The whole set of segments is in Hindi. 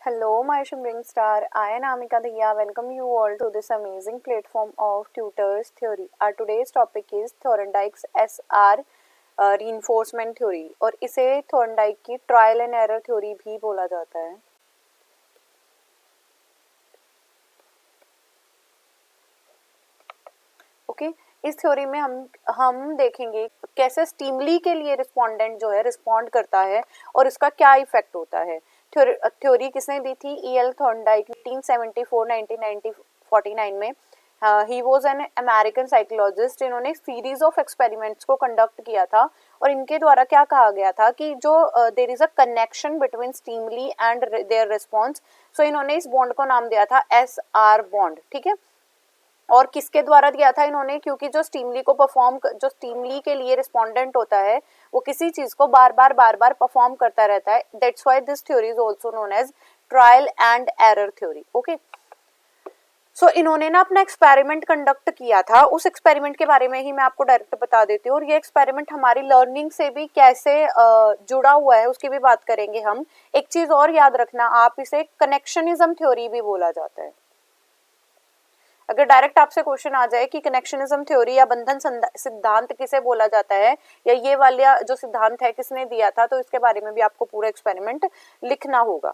Hello, my shimmering star. I am Amika Dhia. Welcome you all to this amazing platform of Tutors Theory. Our today's topic is Thorndike's SR reinforcement theory और इसे थॉर्नडाइक की ट्रायल एंड एरर थ्योरी भी बोला जाता है. ओके इस थ्योरी में हम देखेंगे कैसे स्टिमुली के लिए रिस्पोंडेंट जो है रिस्पॉन्ड करता है और इसका क्या इफेक्ट होता है. थ्योरी किसने दी थी? E.L. थॉर्नडाइक 1974-1949 में. He was an American psychologist. इन्होंने सीरीज ऑफ एक्सपेरिमेंट्स को कंडक्ट किया था और इनके द्वारा क्या कहा गया था कि जो there is a connection between stimuli and their response. So इन्होंने इस बॉन्ड को नाम दिया था SR बॉन्ड. ठीक है, और किसके द्वारा दिया था इन्होंने? क्योंकि जो स्टिमुली के लिए रिस्पोंडेंट होता है वो किसी चीज को बार बार परफॉर्म करता रहता है. That's why this theory is also known as trial and error theory. Okay, so इन्होंने ना अपना एक्सपेरिमेंट कंडक्ट किया था. उस एक्सपेरिमेंट के बारे में ही मैं आपको डायरेक्ट बता देती हूँ और ये एक्सपेरिमेंट हमारी लर्निंग से भी कैसे जुड़ा हुआ है उसकी भी बात करेंगे हम. एक चीज और याद रखना, आप इसे कनेक्शनिज्म थ्योरी भी बोला जाता है. अगर डायरेक्ट आपसे क्वेश्चन आ जाए कि कनेक्शनिज्म थ्योरी या बंधन सिद्धांत किसे बोला जाता है या ये वाला जो सिद्धांत है किसने दिया था, तो इसके बारे में भी आपको पूरा एक्सपेरिमेंट लिखना होगा.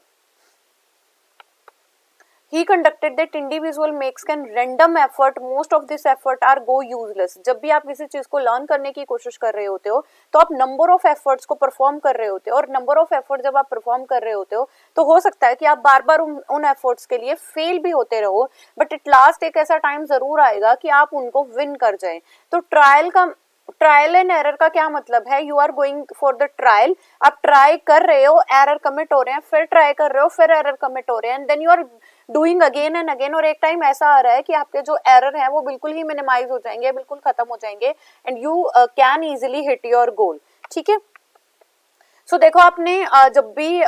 He conducted that individual makes can random effort. Most of this effort are go useless. जब भी आप किसी चीज को लर्न करने की कोशिश कर रहे होते हो तो आप नंबर ऑफ एफर्ट्स को परफॉर्म कर रहे होते हो और नंबर ऑफ एफर्ट जब आप परफॉर्म कर रहे होते हो तो हो सकता है कि आप बार बार उन एफर्ट्स के लिए फेल भी होते रहो, बट एट लास्ट एक ऐसा टाइम जरूर आएगा कि आप उनको विन कर जाए. तो ट्रायल एंड एरर का क्या मतलब है? You are going for the trial. आप ट्राई कर रहे हो, एरर कमिट हो रहे हैं, फिर ट्राई कर रहे हो, फिर एरर कमिट हो रहे हैं, and then you are doing again and again. और एक टाइम ऐसा आ रहा है कि आपके जो एरर है वो बिल्कुल ही मिनिमाइज हो जाएंगे, बिल्कुल खत्म हो जाएंगे and you can easily hit your goal. ठीक है, सो देखो आपने जब भी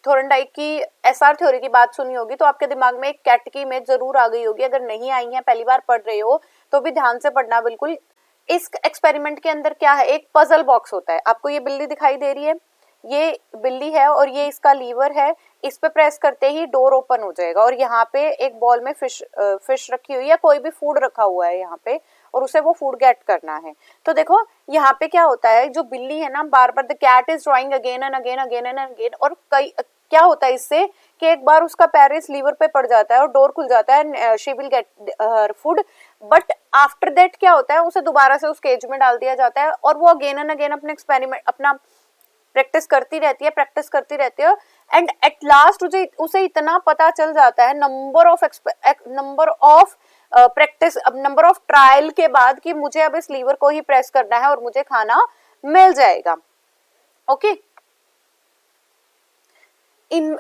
थॉर्नडाइक की SR थ्योरी की बात सुनी होगी तो आपके दिमाग में एक कैट की इमेज जरूर आ गई होगी. अगर नहीं आई है, पहली बार पढ़ रहे हो तो भी ध्यान से पढ़ना बिल्कुल. इस एक्सपेरिमेंट के अंदर क्या है? एक पजल बॉक्स होता है. आपको ये बिल्ली दिखाई दे रही है, ये बिल्ली है और ये इसका लीवर है. इस पे प्रेस करते ही डोर ओपन हो जाएगा और यहाँ पे एक बॉल में फिश रखी हुई है, कोई भी फूड रखा हुआ है यहाँ पे और उसे वो फूड गेट करना है. तो देखो यहाँ पे क्या होता है, जो बिल्ली है ना बार बार the cat is drawing again and again again and again. और कई क्या होता है इससे कि एक बार उसका पैर इस लीवर पे पड़ जाता है और डोर खुल जाता है, she will get her food. But after that क्या होता है, उसे दोबारा से उस केज में डाल दिया जाता है और वो अगेन एंड अगेन अपना प्रैक्टिस करती रहती है एंड एट लास्ट उसे इतना पता चल जाता है नंबर ऑफ प्रैक्टिस, अब नंबर ऑफ ट्रायल के बाद कि मुझे अब इस लीवर को ही प्रेस करना है और मुझे खाना मिल जाएगा. ओके, इन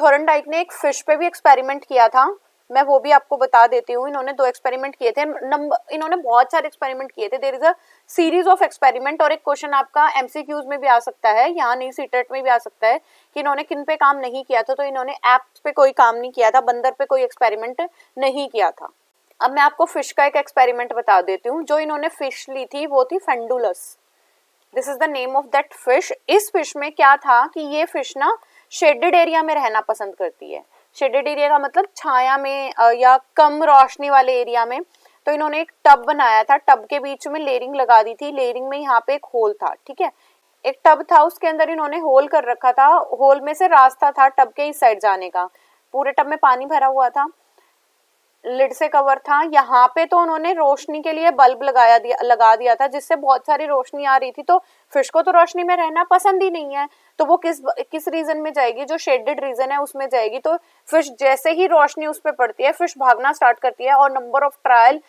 थॉर्नडाइक ने एक फिश पे भी एक्सपेरिमेंट किया था, मैं वो भी आपको बता देती हूँ. इन्होंने 2 एक्सपेरिमेंट किए थे. इन्होंने बहुत सारे एक्सपेरिमेंट किए थे. There is a series of experiment. और एक क्वेश्चन आपका MCQs में भी आ सकता है, यहाँ नहीं सीटेट में भी आ सकता है कि इन्होंने किन पे काम नहीं किया था. तो इन्होंने एप्स पे कोई काम नहीं किया था, बंदर पे कोई एक्सपेरिमेंट नहीं किया था. अब मैं आपको फिश का एक एक्सपेरिमेंट बता देती हूँ. जो इन्होंने फिश ली थी वो थी फेंडुलस. This is the name of that fish. इस फिश में क्या था कि ये फिश ना शेडेड एरिया में रहना पसंद करती है. शेडेड एरिया का मतलब छाया में या कम रोशनी वाले एरिया में. तो इन्होंने एक टब बनाया था, टब के बीच में लेयरिंग लगा दी थी. लेयरिंग में यहाँ पे एक होल था. ठीक है, एक टब था, उसके अंदर इन्होंने होल कर रखा था. होल में से रास्ता था टब के इस साइड जाने का. पूरे टब में पानी भरा हुआ था, लिड से कवर था. यहाँ पे तो उन्होंने रोशनी के लिए बल्ब लगा दिया था जिससे बहुत सारी रोशनी आ रही थी. तो फिश को तो रोशनी में रहना पसंद ही नहीं है, तो वो किस रीजन में जाएगी? जो शेडेड रीजन है उसमें जाएगी. तो फिश जैसे ही रोशनी उस पर पड़ती है फिश भागना स्टार्ट करती है और नंबर ऑफ ट्रायल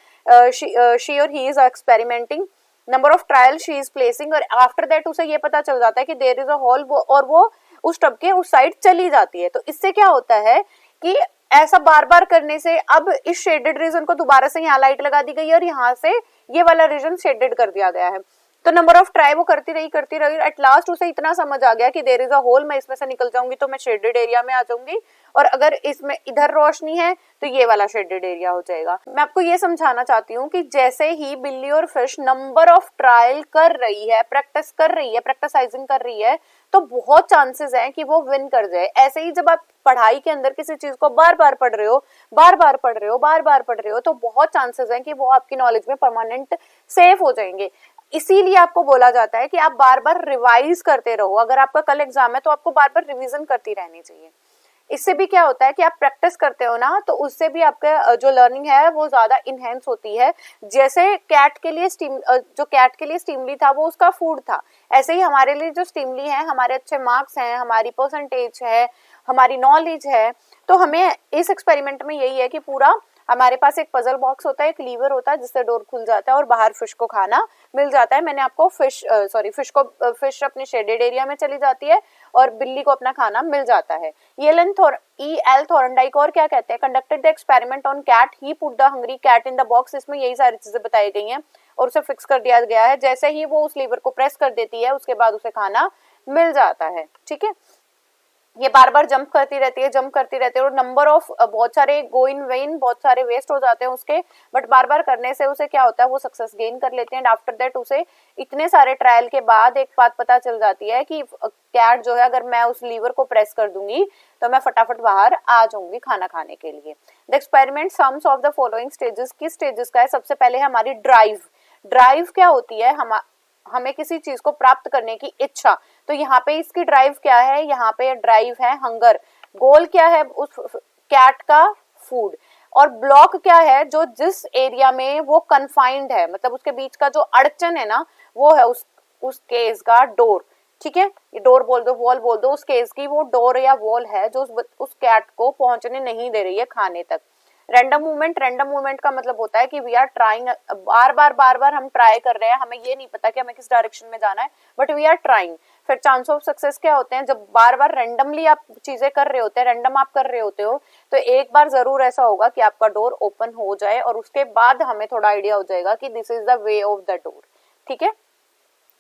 शी और he is experimenting, number of trial she is placing. और आफ्टर दैट उसे ये पता चल जाता है कि देयर इज अ होल और वो उस टब के उस साइड चली जाती है. तो इससे क्या होता है कि ऐसा बार बार करने से अब इस शेडेड रीजन को दोबारा से यहाँ लाइट लगा दी गई है और यहाँ से ये वाला रीजन शेडेड कर दिया गया है. तो नंबर ऑफ ट्राई वो करती रही, एट लास्ट उसे इतना समझ आ गया कि देयर इज अ होल, मैं इसमें से निकल जाऊंगी तो मैं शेडेड एरिया में आ जाऊंगी, और अगर इसमें इधर रोशनी है तो ये वाला शेडेड एरिया हो जाएगा। मैं आपको ये समझाना चाहती हूँ कि जैसे ही बिल्ली और फिश नंबर ऑफ ट्रायल कर रही है, प्रैक्टिस कर रही है, प्रैक्टिसाइजिंग कर रही है, तो बहुत चांसेस हैं कि वो विन कर जाए। ऐसे ही जब आप पढ़ाई के अंदर किसी चीज को बार बार पढ़ रहे हो, बार बार पढ़ रहे हो, बार बार पढ़ रहे हो, तो बहुत चांसेस हैं कि वो आपकी नॉलेज में परमानेंट सेफ हो जाएंगे। इसीलिए आपको बोला जाता है कि आप बार बार रिवाइज करते रहो। अगर आपका कल एग्जाम है तो आपको बार बार रिवीजन करती रहनी चाहिए। इससे भी क्या होता है कि आप प्रैक्टिस करते हो ना, तो उससे भी आपका जो लर्निंग है वो ज्यादा इनहेंस होती है। जैसे कैट के लिए स्टीमली था वो उसका फूड था, ऐसे ही हमारे लिए जो स्टीमली है, हमारे अच्छे मार्क्स हैं, हमारी परसेंटेज है, हमारी नॉलेज है। तो हमें इस एक्सपेरिमेंट में यही है कि पूरा हमारे पास एक पजल बॉक्स होता है, एक लीवर होता है जिससे डोर खुल जाता है और बाहर फिश को खाना मिल जाता है। मैंने आपको फिश अपने शेडेड एरिया में चली जाती है और बिल्ली को अपना खाना मिल जाता है। E.L. थॉर्नडाइक और क्या कहते हैं, conducted the experiment on cat, he put the hungry cat in the box. इसमें यही सारी चीजें बताई गई हैं और उसे फिक्स कर दिया गया है। जैसे ही वो उस लीवर को प्रेस कर देती है उसके बाद उसे खाना मिल जाता है। ठीक है, ये बार बार जंप करती रहती है और नंबर ऑफ बहुत सारे गो इन वेन, बहुत सारे वेस्ट हो जाते हैं उसके, बट बार बार करने से उसे क्या होता है, वो सक्सेस गेन कर लेते हैं। एंड आफ्टर दैट उसे इतने सारे ट्रायल के बाद एक बात पता चल जाती है कि कैट जो है, अगर मैं उस लीवर को प्रेस कर दूंगी तो मैं फटाफट बाहर आ जाऊंगी खाना खाने के लिए। The experiment sums of the following stages, किस स्टेजेस का है? सबसे पहले है हमारी ड्राइव क्या होती है, हमें किसी चीज को प्राप्त करने की इच्छा। तो यहाँ पे इसकी ड्राइव क्या है, यहाँ पे ड्राइव है हंगर। गोल क्या है उस कैट का? फूड। और ब्लॉक क्या है? जो जिस एरिया में वो कन्फाइंड है, मतलब उसके बीच का जो अड़चन है ना, वो है उस केस का डोर। ठीक है, ये डोर बोल दो, वॉल बोल दो, उस केस की वो डोर या वॉल है जो उस कैट को पहुंचने नहीं दे रही है खाने तक। रैंडम मूवमेंट का मतलब होता है कि वी आर ट्राइंग, बार बार हम ट्राई कर रहे हैं, हमें ये नहीं पता कि हमें किस डायरेक्शन में जाना है, बट वी आर ट्राइंग। फिर चांस ऑफ सक्सेस क्या होते हैं? जब बार बार रैंडमली आप चीजें कर रहे होते हैं, रैंडम आप कर रहे होते हो, तो एक बार जरूर ऐसा होगा कि आपका डोर ओपन हो जाए और उसके बाद हमें थोड़ा आइडिया हो जाएगा कि this is the way of the door. ठीक है,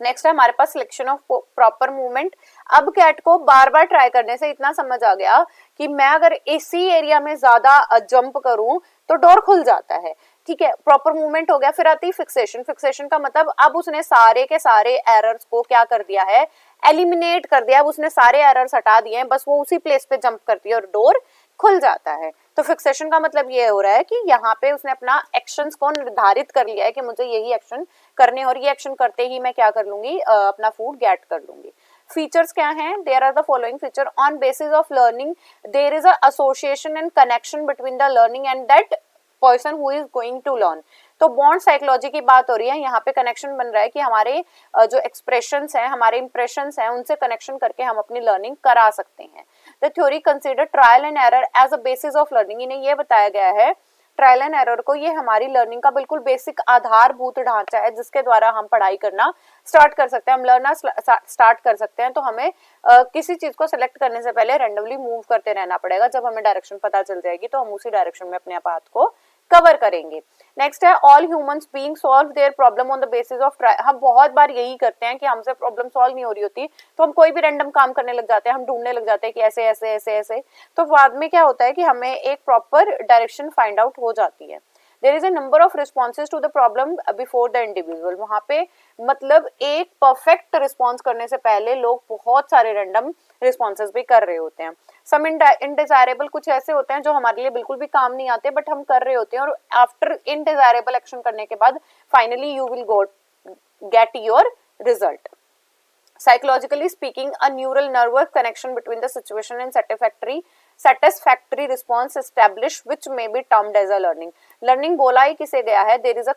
नेक्स्ट है हमारे पास सिलेक्शन ऑफ प्रॉपर मूवमेंट। अब कैट को बार बार ट्राई करने से इतना समझ आ गया कि मैं अगर इसी एरिया में ज्यादा जंप करूं तो डोर खुल जाता है। ठीक है, प्रॉपर मूवमेंट हो गया। फिर आती है फिक्सेशन का मतलब अब उसने सारे के सारे एरर्स को क्या कर दिया है, एलिमिनेट कर दिया। अब उसने सारे एरर्स हटा दिए हैं, बस वो उसी प्लेस पे जंप करती है और डोर खुल जाता है। तो फिक्सेशन का मतलब ये हो रहा है कि यहाँ पे उसने अपना एक्शंस को निर्धारित कर लिया है कि मुझे यही एक्शन करने, और ये एक्शन करते ही मैं क्या कर लूंगी, अपना फूड गेट कर लूंगी। फीचर्स क्या हैं? There are the following feature. On basis of learning there is a association and connection between the learning and that person who is going to learn. तो बॉन्ड साइकोलॉजी की बात हो रही है, यहाँ पे कनेक्शन बन रहा है कि हमारे जो एक्सप्रेशंस हैं, हमारे इंप्रेशंस हैं, उनसे कनेक्शन करके हम अपनी लर्निंग करा सकते हैं। The theory consider trial and error as a basis of learning. इन्हें यह बताया गया है ट्रायल एंड एरर को, ये हमारी लर्निंग का बिल्कुल बेसिक आधारभूत ढांचा है जिसके द्वारा हम पढ़ाई करना स्टार्ट कर सकते हैं, हम लर्नर स्टार्ट कर सकते हैं। तो हमें किसी चीज को सिलेक्ट करने से पहले रैंडमली मूव करते रहना पड़ेगा। जब हमें डायरेक्शन पता चल जाएगी तो हम उसी डायरेक्शन में अपने पाथ को कवर करेंगे। नेक्स्ट है all humans being solve their problem on the basis of try. हम बहुत बार यही करते हैं कि हमसे प्रॉब्लम सॉल्व नहीं हो रही होती तो हम कोई भी रैंडम काम करने लग जाते हैं, हम ढूंढने लग जाते हैं कि ऐसे ऐसे ऐसे ऐसे। तो बाद में क्या होता है कि हमें एक प्रॉपर डायरेक्शन फाइंड आउट हो जाती है। There is a number of responses to the problem before the individual. वहां पे मतलब एक परफेक्ट रिस्पॉन्स करने से पहले लोग बहुत सारे रैंडम रिस्पॉन्सेज भी कर रहे होते हैं। सम इनडिजायरेबल, कुछ ऐसे होते हैं जो हमारे लिए बिल्कुल भी काम नहीं आते बट हम कर रहे होते हैं, और आफ्टर इनडिजायरेबल एक्शन करने के बाद finally you will get your result. Psychologically speaking, a neural nervous connection between the situation and satisfactory response established, which may be termed as a learning. Learning बोला ही किसे गया है? There is a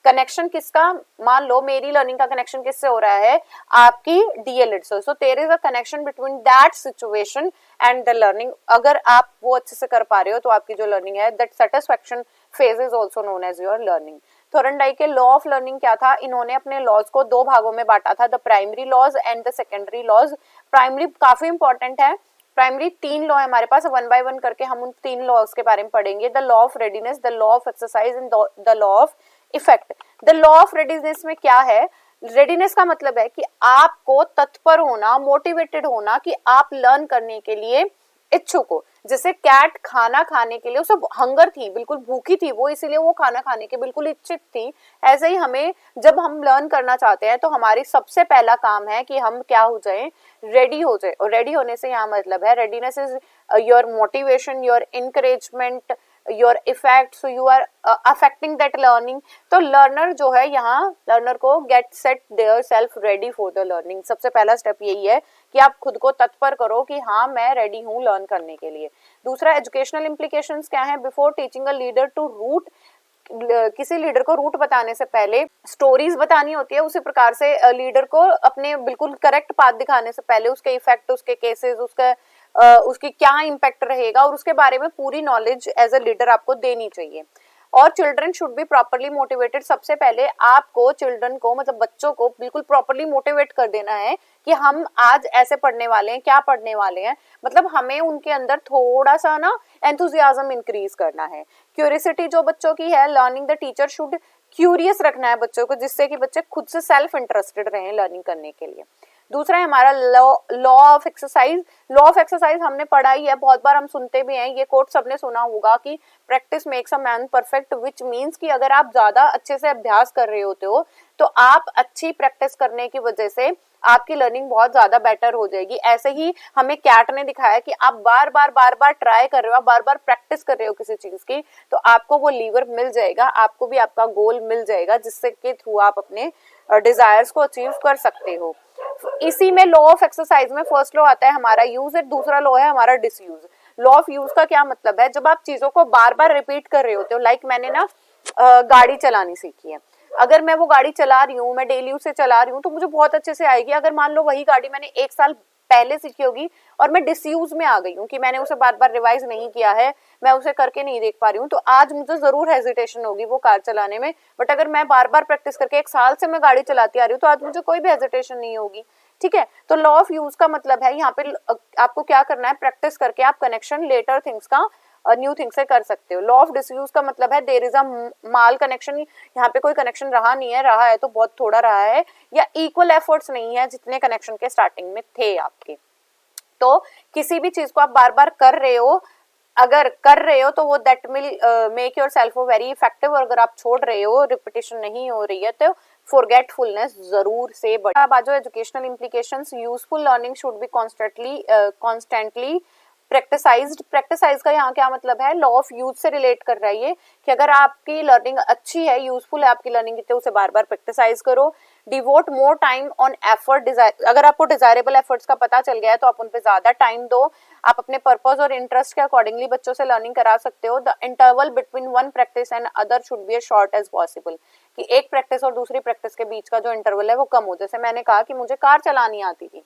connection किसका? मान लो मेरी लर्निंग का कनेक्शन किससे हो रहा है? आपकी DLED से। So there is a connection between that situation and the learning. अगर आप वो अच्छे से कर पा रहे हो तो आपकी जो लर्निंग है, that satisfaction phase is also known as your learning. Thorndike के लॉ ऑफ लर्निंग क्या था? इन्होंने अपने लॉज को दो भागों में बांटा था, the primary laws and the secondary laws. Primary काफी इंपॉर्टेंट है, प्राइमरी 3 लॉ है हमारे पास, वन बाय वन करके हम उन 3 लॉज के बारे में पढ़ेंगे। The law of readiness, the law of exercise and the law of effect. The law of readiness में क्या है? रेडीनेस का मतलब है कि आपको तत्पर होना, मोटिवेटेड होना कि आप लर्न करने के लिए इच्छुक हो। जैसे कैट खाना खाने के लिए उसे हंगर थी, बिल्कुल भूखी थी वो, इसीलिए वो खाना खाने के बिल्कुल इच्छुक थी। ऐसे ही हमें जब हम लर्न करना चाहते हैं तो हमारी सबसे पहला काम है कि हम क्या हो जाएं, रेडी हो जाए। और रेडी होने से यहाँ मतलब है readiness is your motivation, your encouragement, your effect, so you are affecting that learning. तो लर्नर जो है यहाँ, लर्नर को get set their self ready for the learning. सबसे पहला स्टेप यही है कि आप खुद को तत्पर करो कि हाँ मैं रेडी हूँ लर्न करने के लिए। दूसरा, एजुकेशनल इम्प्लीकेशंस क्या है? Before teaching a leader to route, किसी लीडर को रूट बताने से पहले स्टोरीज बतानी होती है। उसी प्रकार से लीडर को अपने बिल्कुल करेक्ट पाथ दिखाने से पहले उसके इफेक्ट, उसके केसेस, उसकी क्या इम्पैक्ट रहेगा और उसके बारे में पूरी नॉलेज एज अ लीडर आपको देनी चाहिए। और children should be properly motivated. सबसे पहले आपको चिल्ड्रन को, मतलब बच्चों को बिल्कुल प्रॉपरली मोटिवेट कर देना है कि हम आज ऐसे पढ़ने वाले हैं, क्या पढ़ने वाले हैं। मतलब हमें उनके अंदर थोड़ा सा ना एंथुजियाज्म इंक्रीज करना है। क्यूरियोसिटी जो बच्चों की है, learning the teacher should curious रखना है बच्चों को, जिससे कि बच्चे खुद से सेल्फ इंटरेस्टेड रहें लर्निंग करने के लिए। दूसरा है हमारा law of exercise. Law of exercise हमने पढ़ा ही है, बहुत बार हम सुनते भी हैं, ये कोट सबने सुना होगा कि practice makes a man perfect, which means कि अगर आप ज्यादा अच्छे से अभ्यास कर रहे होते हो तो आप अच्छी प्रैक्टिस करने की वजह से आपकी लर्निंग बहुत ज्यादा बेटर हो जाएगी। ऐसे ही हमें कैट ने दिखाया कि आप बार बार ट्राई कर रहे हो, बार बार प्रैक्टिस कर रहे हो किसी चीज की, तो आपको वो लीवर मिल जाएगा, आपको भी आपका गोल मिल जाएगा, जिससे के थ्रू आप अपने डिजायर्स को अचीव कर सकते हो। इसी में लॉ ऑफ एक्सरसाइज में फर्स्ट लॉ आता है हमारा यूज, और दूसरा लॉ है हमारा डिसयूज। लॉ ऑफ यूज का क्या मतलब है? जब आप चीजों को बार बार रिपीट कर रहे होते हो, लाइक मैंने ना गाड़ी चलानी सीखी है, अगर मैं वो गाड़ी चला रही हूँ, मैं डेली उसे चला रही हूँ, तो मुझे बहुत अच्छे से आएगी। अगर मान लो वही गाड़ी मैंने 1 साल पहले सीखी होगी और मैं डिसयूज में आ गई हूँ कि मैंने उसे बार बार रिवाइज नहीं किया है, मैं उसे करके नहीं देख पा रही हूँ, तो आज मुझे जरूर हेजिटेशन होगी वो कार चलाने में। बट अगर मैं बार बार प्रैक्टिस करके 1 साल से मैं गाड़ी चलाती आ रही हूँ, तो आज मुझे कोई भी हेजिटेशन नहीं होगी। ठीक है, तो लॉ ऑफ यूज का मतलब है यहाँ पे आपको क्या करना है, प्रैक्टिस करके आप कनेक्शन लेटर थिंग्स का न्यू थिंग से कर सकते हो। लॉ ऑफ डिसयूज का मतलब है there is a mal connection, यहाँ पे कोई कनेक्शन रहा नहीं है, रहा है तो बहुत थोड़ा रहा है, या इक्वल एफर्ट्स नहीं है जितने कनेक्शन के स्टार्टिंग में थे आपके। तो किसी भी चीज को आप बार बार कर रहे हो, अगर कर रहे हो तो वो that will make your self very effective, और अगर आप छोड़ रहे हो, रिपीटेशन नहीं हो रही है, तो फॉरगेटफुलनेस जरूर से बढ़े। अब आज educational implications, useful learning should be constantly practicised. Practicise का यहाँ क्या मतलब है? लॉ ऑफ यूज से रिलेट कर रहा है ये, कि अगर आपकी लर्निंग अच्छी है, यूजफुल है आपकी लर्निंग, तो उसे बार बार प्रैक्टिसाइज करो। Devote more time on effort, अगर आपको डिजायरेबल एफर्ट्स का पता चल गया है तो आप उन पे ज्यादा टाइम दो। आप अपने पर्पस और इंटरेस्ट के अकॉर्डिंगली बच्चों से लर्निंग करा सकते हो। The interval between one practice and other should be as short as possible, कि एक प्रैक्टिस और दूसरी प्रैक्टिस के बीच का जो इंटरवल है वो कम हो। जैसे मैंने कहा कि मुझे कार चलानी आती थी,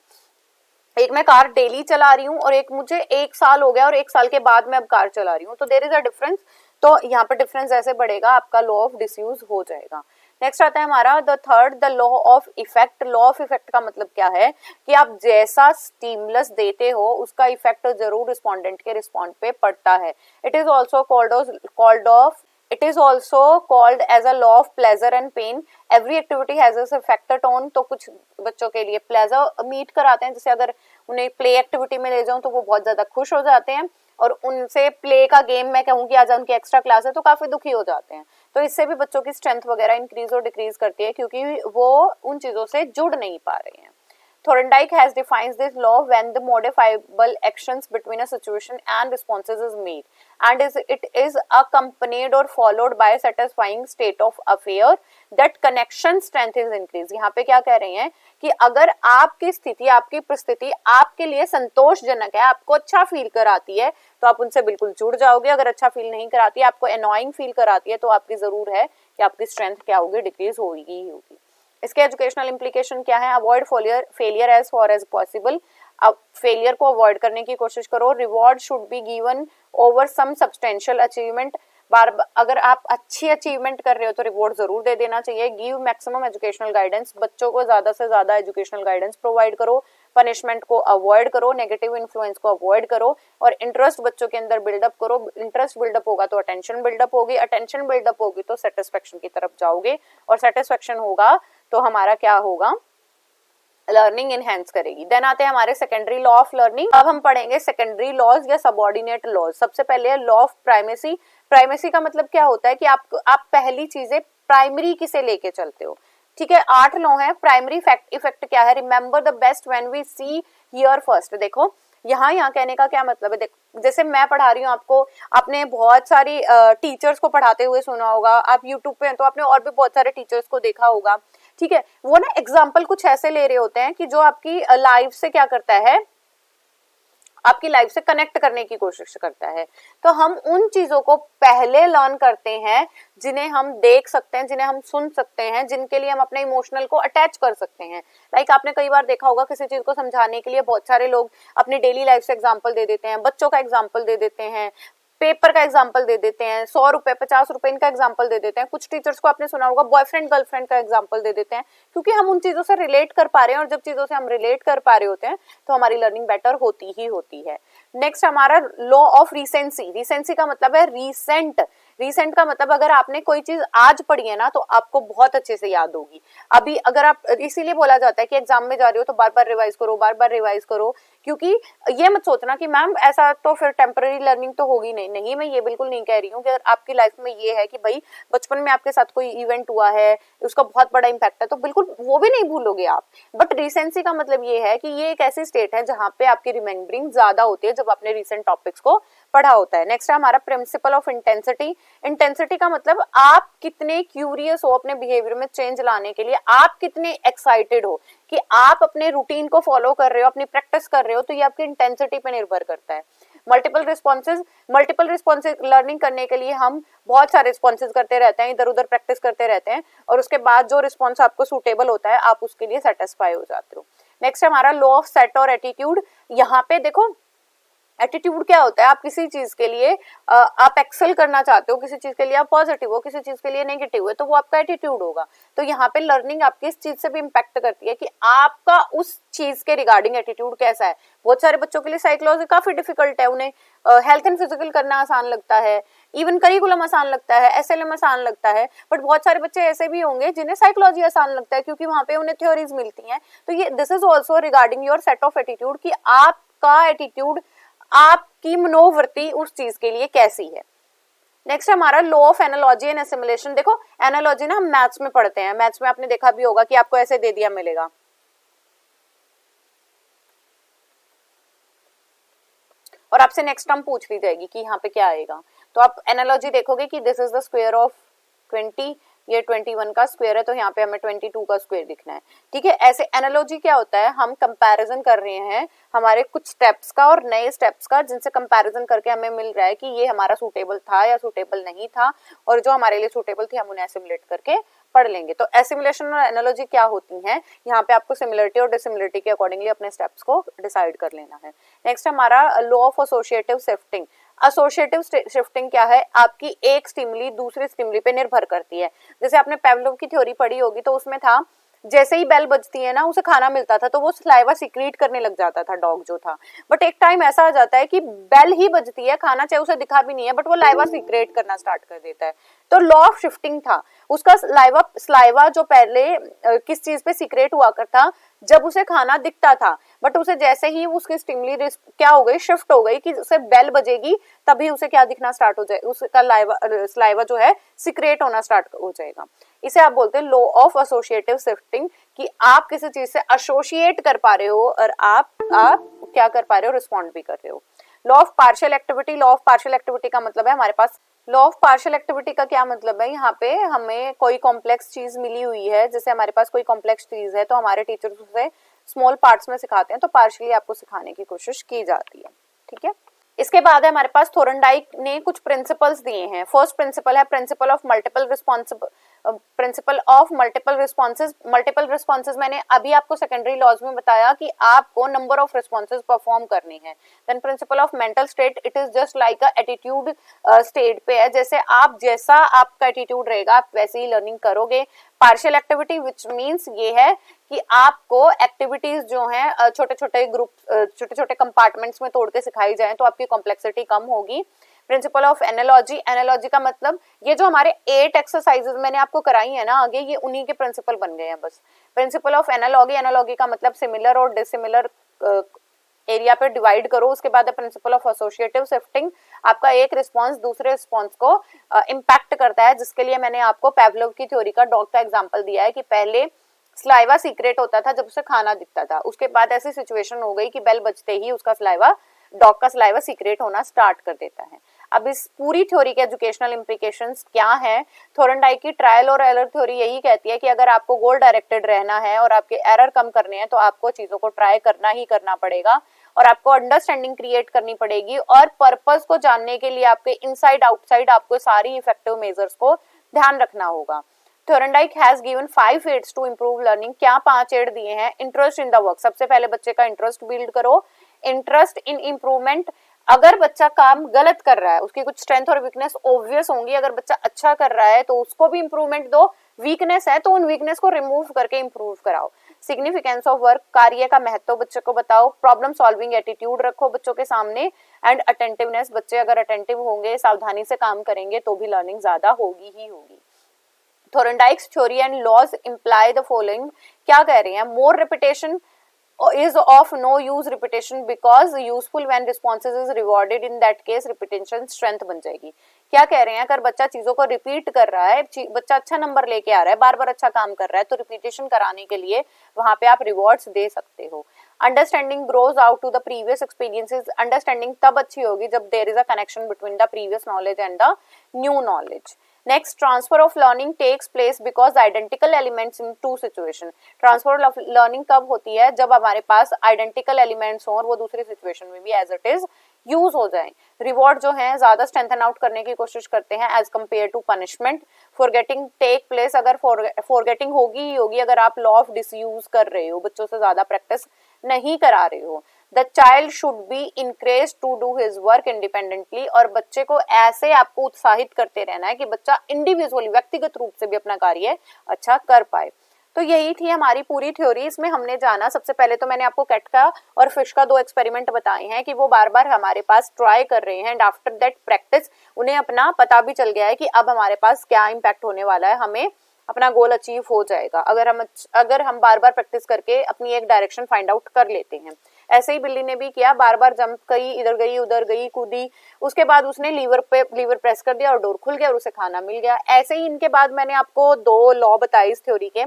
एक मैं कार डेली चला रही हूँ और एक मुझे 1 साल हो गया और 1 साल के बाद मैं अब कार चला रही हूँ, तो देयर इज अ डिफरेंस। तो यहाँ पर डिफरेंस जैसे बढ़ेगा आपका लॉ ऑफ डिसयूज हो जाएगा। नेक्स्ट आता है हमारा the third, the law of effect. Law of effect का मतलब क्या है कि आप जैसा स्टिमुलस देते हो उसका इफेक्ट जरूर रिस्पोंडेंट के रिस्पॉन्ड पे पड़ता है। It is also It is also called as a law of pleasure and pain. Every activity has its effect on। तो कुछ बच्चों के लिए प्लेजर मीट कराते हैं, जैसे अगर उन्हें प्ले एक्टिविटी में ले जाऊं तो वो बहुत ज्यादा खुश हो जाते हैं, और उनसे प्ले का गेम मैं कहूँ कि आज उनकी एक्स्ट्रा क्लास है तो काफी दुखी हो जाते हैं। तो इससे भी बच्चों की स्ट्रेंथ वगैरह इंक्रीज और डिक्रीज करती है, क्योंकि वो उन चीजों से जुड़ नहीं पा रहे हैं। Thorndike has defined this law when the modifiable actions between a situation and responses is made, and it is accompanied or followed by a satisfying state of affair that connection strength is increased। यहाँ पे क्या कह रहे हैं कि अगर आपकी स्थिति, आपकी परिस्थिति आपके लिए संतोषजनक है, आपको अच्छा फील कराती है, तो आप उनसे बिल्कुल जुड़ जाओगे। अगर अच्छा फील नहीं कराती है, आपको एनॉइंग फील कराती है, तो आपकी जरूर है कि आपकी स्ट्रेंथ क्या होगी, डिक्रीज होगी ही होगी। इसके एजुकेशनल इम्प्लीकेशन क्या है? Avoid failure as far as possible. अब फेलियर को अवॉइड करने की कोशिश करो। Reward should be given over some substantial achievement. अगर आप अच्छी अचीवमेंट कर रहे हो तो रिवॉर्ड जरूर दे देना चाहिए। गिव मैक्सिमम एजुकेशनल गाइडेंस, बच्चों को ज्यादा से ज्यादा एजुकेशनल गाइडेंस प्रोवाइड करो। पनिशमेंट को अवॉइड करो, नेगेटिव इन्फ्लुएंस को अवॉइड करो, और इंटरेस्ट बच्चों के अंदर बिल्डअप करो। इंटरेस्ट बिल्डअप होगा तो अटेंशन बिल्डअप होगी, अटेंशन बिल्डअप होगी तो सेटिस्फेक्शन की तरफ जाओगे, और सेटिस्फेक्शन होगा तो हमारा क्या होगा, लर्निंग इनहेंस करेगी। देन आते हैं हमारे सेकेंडरी लॉ ऑफ लर्निंग। अब हम पढ़ेंगे सेकेंडरी लॉज या सबऑर्डिनेट लॉज। सबसे पहले है लॉ ऑफ प्राइमेसी। प्राइमेसी का मतलब क्या होता है कि आप पहली चीजें प्राइमरी किसे लेके चलते हो, ठीक है। 8 लॉ है। प्राइमरी फैक्ट इफेक्ट क्या है, remember the best when we see hear first. देखो यहाँ कहने का क्या मतलब है, देखो जैसे मैं पढ़ा रही हूँ आपको, आपने बहुत सारी टीचर्स को पढ़ाते हुए सुना होगा, आप यूट्यूब पे हैं तो आपने और भी बहुत सारे टीचर्स को देखा होगा, ठीक है। वो ना एग्जाम्पल कुछ ऐसे ले रहे होते हैं कि जो आपकी लाइफ से क्या करता है, आपकी लाइफ से कनेक्ट करने की कोशिश करता है। तो हम उन चीजों को पहले लर्न करते हैं जिन्हें हम देख सकते हैं, जिन्हें हम सुन सकते हैं, जिनके लिए हम अपने इमोशनल को अटैच कर सकते हैं। लाइक आपने कई बार देखा होगा किसी चीज को समझाने के लिए बहुत सारे लोग अपनी डेली लाइफ से एग्जांपल दे देते हैं, बच्चों का एग्जांपल दे देते हैं, पेपर का एग्जाम्पल दे देते हैं, 100 रुपए 50 रुपए इनका एग्जाम्पल दे देते हैं। कुछ टीचर्स को आपने सुना होगा बॉयफ्रेंड गर्लफ्रेंड का एग्जाम्पल दे देते हैं, क्योंकि हम उन चीजों से रिलेट कर पा रहे हैं, और जब चीजों से हम रिलेट कर पा रहे होते हैं तो हमारी लर्निंग बेटर होती ही होती है। नेक्स्ट हमारा लॉ ऑफ रिसेंसी। रिसेंसी का मतलब है रीसेंट। रीसेंट का मतलब अगर आपने कोई चीज आज पढ़ी है ना तो आपको बहुत अच्छे से याद होगी। अभी अगर आप, इसीलिए बोला जाता है कि एग्जाम में जा रहे हो तो बार बार रिवाइज करो, बार बार रिवाइज करो, क्योंकि ये मत सोचना कि मैम ऐसा तो फिर टेम्पररी लर्निंग तो होगी नहीं, मैं ये बिल्कुल नहीं कह रही हूँ कि अगर आपकी लाइफ में ये है कि भाई बचपन में आपके साथ कोई इवेंट हुआ है, उसका बहुत बड़ा इंपैक्ट है, तो बिल्कुल वो भी नहीं भूलोगे आप। बट रिसेंसी का मतलब ये है कि ये एक ऐसी स्टेट है जहाँ पे आपकी रिमेम्बरिंग ज्यादा होती है जब आपने रिसेंट टॉपिक्स को पढ़ा होता है। नेक्स्ट है हमारा प्रिंसिपल ऑफ इंटेंसिटी। इंटेंसिटी का मतलब आप कितने क्यूरियस हो अपने बिहेवियर में चेंज लाने के लिए, आप कितने एक्साइटेड हो कि आप अपने रूटीन को फॉलो कर रहे हो, अपनी प्रैक्टिस कर रहे हो, तो ये आपकी इंटेंसिटी पे निर्भर करता है। मल्टीपल रिस्पॉन्सेज लर्निंग करने के लिए हम बहुत सारे रिस्पॉन्सेज करते रहते हैं, इधर उधर प्रैक्टिस करते रहते हैं, और उसके बाद जो रिस्पॉन्स आपको सूटेबल होता है आप उसके लिए सेटिस्फाई हो जाते हो। नेक्स्ट हमारा लॉ ऑफ सेट और एटीट्यूड। यहाँ पे देखो एटीट्यूड क्या होता है, आप किसी चीज के लिए आप एक्सेल करना चाहते हो, किसी चीज के लिए आप पॉजिटिव हो, किसी चीज के लिए नेगेटिव है, तो वो आपका एटीट्यूड होगा। तो यहाँ पे लर्निंग आपकी इस चीज से भी इम्पैक्ट करती है कि आपका उस चीज के रिगार्डिंग एटीट्यूड कैसा है। बहुत सारे बच्चों के लिए साइकोलॉजी काफी डिफिकल्ट है, उन्हें हेल्थ एंड फिजिकल करना आसान लगता है, इवन करिकुलम आसान लगता है, एसएलएम आसान लगता है, बट बहुत सारे बच्चे ऐसे भी होंगे जिन्हें साइकोलॉजी आसान लगता है क्योंकि वहां पे उन्हें थ्योरीज मिलती हैं। तो ये this is also regarding your set of attitude कि आपका एटीट्यूड, आपकी मनोवृत्ति उस चीज के लिए कैसी है। नेक्स्ट हमारा law of analogy and assimilation. देखो एनालॉजी ना हम मैथ्स में पढ़ते हैं, मैथ्स में आपने देखा भी होगा कि आपको ऐसे दे दिया मिलेगा, और आपसे नेक्स्ट टर्म पूछ ली जाएगी कि यहाँ पे क्या आएगा, तो आप एनालॉजी देखोगे कि this is the square of 20, ये 21 का स्क्वायर है, तो यहाँ पे हमें 22 का स्क्वायर दिखना है, ठीक है। ऐसे एनालॉजी क्या होता है, हम कंपैरिजन कर रहे हैं हमारे कुछ स्टेप्स का और नए स्टेप्स का, जिनसे कंपैरिजन करके हमें मिल रहा है कि ये हमारा सूटेबल था या सूटेबल नहीं था, और जो हमारे लिए सूटेबल थी हम उन्हें एसिमुलेट करके पढ़ लेंगे। तो एसिमुलेशन और एनालॉजी क्या होती हैं, यहाँ पे आपको सिमिलरिटी और डिसिमिलरिटी के अकॉर्डिंगली अपने स्टेप्स को डिसाइड कर लेना है। नेक्स्ट हमारा law of associative shifting. Associative shifting क्या है, आपकी एक स्टिमुली दूसरी स्टिमुली पे निर्भर करती है। जैसे आपने पेवलोव की थ्योरी पढ़ी होगी, तो उसमें था जैसे ही बेल बजती है ना, उसे खाना मिलता था तो वो सलाइवा सीक्रेट करने लग जाता था डॉग जो था, बट एक टाइम ऐसा आ जाता है कि बेल ही बजती है, खाना चाहे उसे दिखा भी नहीं है, बट वो लाइवा सीक्रेट करना स्टार्ट कर देता है। तो लॉ ऑफ शिफ्टिंग था उसका, सलाइवा जो पहले किस चीज पे सीक्रेट हुआ करता, जब उसे खाना दिखता था, बट उसे जैसे ही उसकी स्टिमुली क्या हो गई, शिफ्ट हो गई कि उसे बेल बजेगी तभी उसे क्या दिखना स्टार्ट हो जाए, उसका सलाइवा जो है सीक्रेट होना स्टार्ट हो जाएगा। इसे आप बोलते हैं लॉ ऑफ एसोसिएटिव शिफ्टिंग, कि आप किसी चीज से एसोसिएट कर पा रहे हो और आप क्या कर पा रहे हो, रिस्पॉन्ड भी कर रहे हो। Law of partial activity. Law of partial activity का मतलब है हमारे पास, लॉ ऑफ पार्शियल एक्टिविटी का क्या मतलब है, यहाँ पे हमें कोई कॉम्प्लेक्स चीज मिली हुई है, जैसे हमारे पास कोई कॉम्प्लेक्स चीज है तो हमारे टीचर्स उसे स्मॉल पार्ट्स में सिखाते हैं, तो पार्शियली आपको सिखाने की कोशिश की जाती है, ठीक है। इसके बाद है हमारे पास थोरनडाइक ने कुछ प्रिंसिपल्स दिए हैं। फर्स्ट प्रिंसिपल है principle of multiple responses. Multiple responses मैंने अभी आपको सेकेंडरी लॉज में बताया कि आपको नंबर ऑफ रिस्पॉन्सेज परफॉर्म करने हैं। Then principle of mental state, it is just like a attitude state पे है, जैसे आपका एटीट्यूड रहेगा आप वैसे ही लर्निंग करोगे। पार्शियल एक्टिविटी विच मीन्स ये है कि आपको एक्टिविटीज जो हैं छोटे छोटे ग्रुप, छोटे छोटे कंपार्टमेंट्स में तोड़ के सिखाई जाए तो आपकी कॉम्प्लेक्सिटी कम होगी। प्रिंसिपल ऑफ एनालॉजी, एनालॉजी का मतलब ये जो हमारे 8 एक्सरसाइजेस मैंने आपको कराई है ना आगे, ये उन्हीं के प्रिंसिपल बन गए हैं बस। प्रिंसिपल ऑफ एनालॉजी, एनालॉजी का मतलब सिमिलर और डिसिमिलर एरिया पे डिवाइड करो, उसके बाद प्रिंसिपल ऑफ एसोसिएटिव शिफ्टिंग, आपका एक रिस्पॉन्स दूसरे रिस्पॉन्स को इम्पैक्ट करता है, जिसके लिए मैंने आपको पेवलोव की थ्योरी का डॉग का एग्जांपल दिया है कि पहले स्लाइवा सीक्रेट होता था जब उसे खाना दिखता था, उसके बाद ऐसी सिचुएशन हो गई कि बेल बजते ही उसका स्लाइवा, डॉग का स्लाइवा सीक्रेट होना स्टार्ट कर देता है। अब इस पूरी थ्योरी के एजुकेशनल इंप्लीकेशंस क्या है? थोरनडाइक की ट्रायल और एरर थ्योरी यही कहती है कि अगर आपको गोल डायरेक्टेड रहना है और आपके एरर कम करने हैं तो आपको चीजों को ट्राई करना ही करना पड़ेगा और आपको अंडरस्टैंडिंग क्रिएट करनी पड़ेगी और पर्पस को जानने के लिए आपके इनसाइड आउटसाइड आपको सारी इफेक्टिव मेजर्स को ध्यान रखना होगा। Thorndike has given 5 aids to improve learning. क्या 5 एड दिए हैं? इंटरेस्ट इन द वर्क, सबसे पहले बच्चे का इंटरेस्ट बिल्ड करो, इंटरेस्ट इन इम्प्रूवमेंट, अगर बच्चा काम गलत कर रहा है उसकी कुछ स्ट्रेंथ और वीकनेस ऑब्वियस होंगी, अगर बच्चा अच्छा कर रहा है तो उसको भी इंप्रूवमेंट दो, वीकनेस है तो उन वीकनेस को रिमूव करके इंप्रूव कराओ। सिग्निफिकेंस ऑफ वर्क, कार्य का महत्व बच्चे को बताओ, प्रॉब्लम सॉल्विंग एटीट्यूड रखो बच्चों के सामने, एंड अटेंटिवनेस, बच्चे अगर अटेंटिव होंगे, सावधानी से काम करेंगे तो भी लर्निंग ज्यादा होगी ही होगी। Thorndike's theory and laws imply the following, क्या कह रहे हैं? More repetition is of no use repetition because useful when responses is rewarded, in that case repetition strength बन जाएगी। क्या कह रहे हैं? अगर बच्चा चीजों को रिपीट कर रहा है, बच्चा अच्छा नंबर लेके आ रहा है, बार बार अच्छा काम कर रहा है, तो रिपीटेशन कराने के लिए वहां पे आप रिवॉर्ड्स दे सकते हो। Understanding grows out to the previous experiences, understanding तब अच्छी होगी जब there is a connection between the previous knowledge and the new knowledge. Next, transfer of learning takes place because identical elements in two situation. Transfer of learning कब होती है? जब हमारे पास आइडेंटिकल एलिमेंट्स हो और वो दूसरी सिचुएशन में भी एज इट इज यूज हो जाए। रिवॉर्ड जो है ज्यादा स्ट्रेंथन आउट करने की कोशिश करते हैं as compare to punishment. Forgetting take place, अगर फॉरगेटिंग होगी ही होगी अगर आप लॉ ऑफ डिसयूज कर रहे हो, बच्चों से ज्यादा प्रैक्टिस नहीं करा रहे हो। The child should be encourage to do his work independently, और बच्चे को ऐसे आपको उत्साहित करते रहना है कि बच्चा इंडिविजुअली व्यक्तिगत रूप से भी अपना कार्य अच्छा कर पाए। तो यही थी हमारी पूरी थ्योरी। इसमें हमने जाना, सबसे पहले तो मैंने आपको कैट का और फिश का 2 एक्सपेरिमेंट बताए हैं कि वो बार बार हमारे पास ट्राई कर रहे हैं एंड आफ्टर दैट प्रैक्टिस उन्हें अपना पता भी चल गया है कि अब हमारे पास क्या इम्पैक्ट होने वाला है, हमें अपना गोल अचीव हो जाएगा अगर हम बार बार प्रैक्टिस करके अपनी एक डायरेक्शन फाइंड आउट कर लेते हैं। ऐसे ही बिल्ली ने भी किया, बार बार जंप करी, इधर गई उधर गई, कूदी, उसके बाद उसने लीवर प्रेस कर दिया और डोर खुल गया और उसे खाना मिल गया। ऐसे ही इनके बाद मैंने आपको 2 लॉ बताए इस थ्योरी के,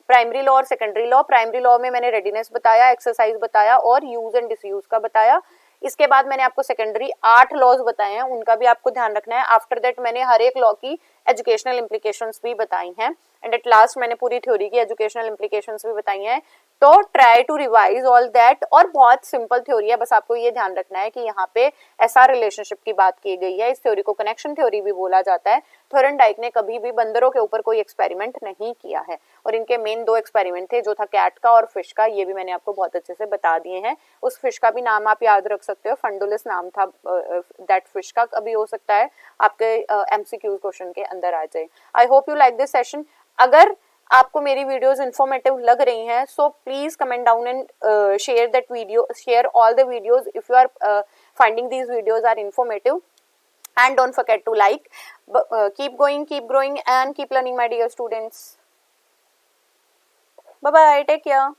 प्राइमरी लॉ और सेकेंडरी लॉ। प्राइमरी लॉ में मैंने रेडीनेस बताया, एक्सरसाइज बताया और यूज एंड डिसयूज का बताया। इसके बाद मैंने आपको सेकेंडरी 8 लॉज बताए हैं, उनका भी आपको ध्यान रखना है। आफ्टर दैट मैंने हर एक लॉ की एजुकेशनल इंप्लीकेशंस भी बताई हैं एंड एट लास्ट मैंने पूरी थ्योरी की एजुकेशनल इंप्लीकेशंस भी बताई हैं। तो try to revise all that, और बहुत सिंपल थ्योरी है, बस आपको ये ध्यान रखना है कि यहाँ पे ऐसा रिलेशनशिप की बात की गई है। इस थ्योरी को कनेक्शन थ्योरी भी बोला जाता है। थोरनडाइक ने कभी भी बंदरों के ऊपर कोई एक्सपेरिमेंट नहीं किया है और इनके मेन 2 एक्सपेरिमेंट थे, जो था कैट का और फिश का, ये भी मैंने आपको बहुत अच्छे से बता दिए हैं। उस फिश का भी नाम आप याद रख सकते हो, फंडुलस नाम था दैट फिश का, कभी हो सकता है आपके एमसीक्यू क्वेश्चन के अंदर आ जाए। I hope you like this session. अगर आपको मेरी वीडियोस इंफॉर्मेटिव लग रही हैं so please comment down and share that video, share all the videos if you are finding these videos are informative, and don't forget to like. Keep going, keep growing and keep learning my dear students. Bye bye, take care.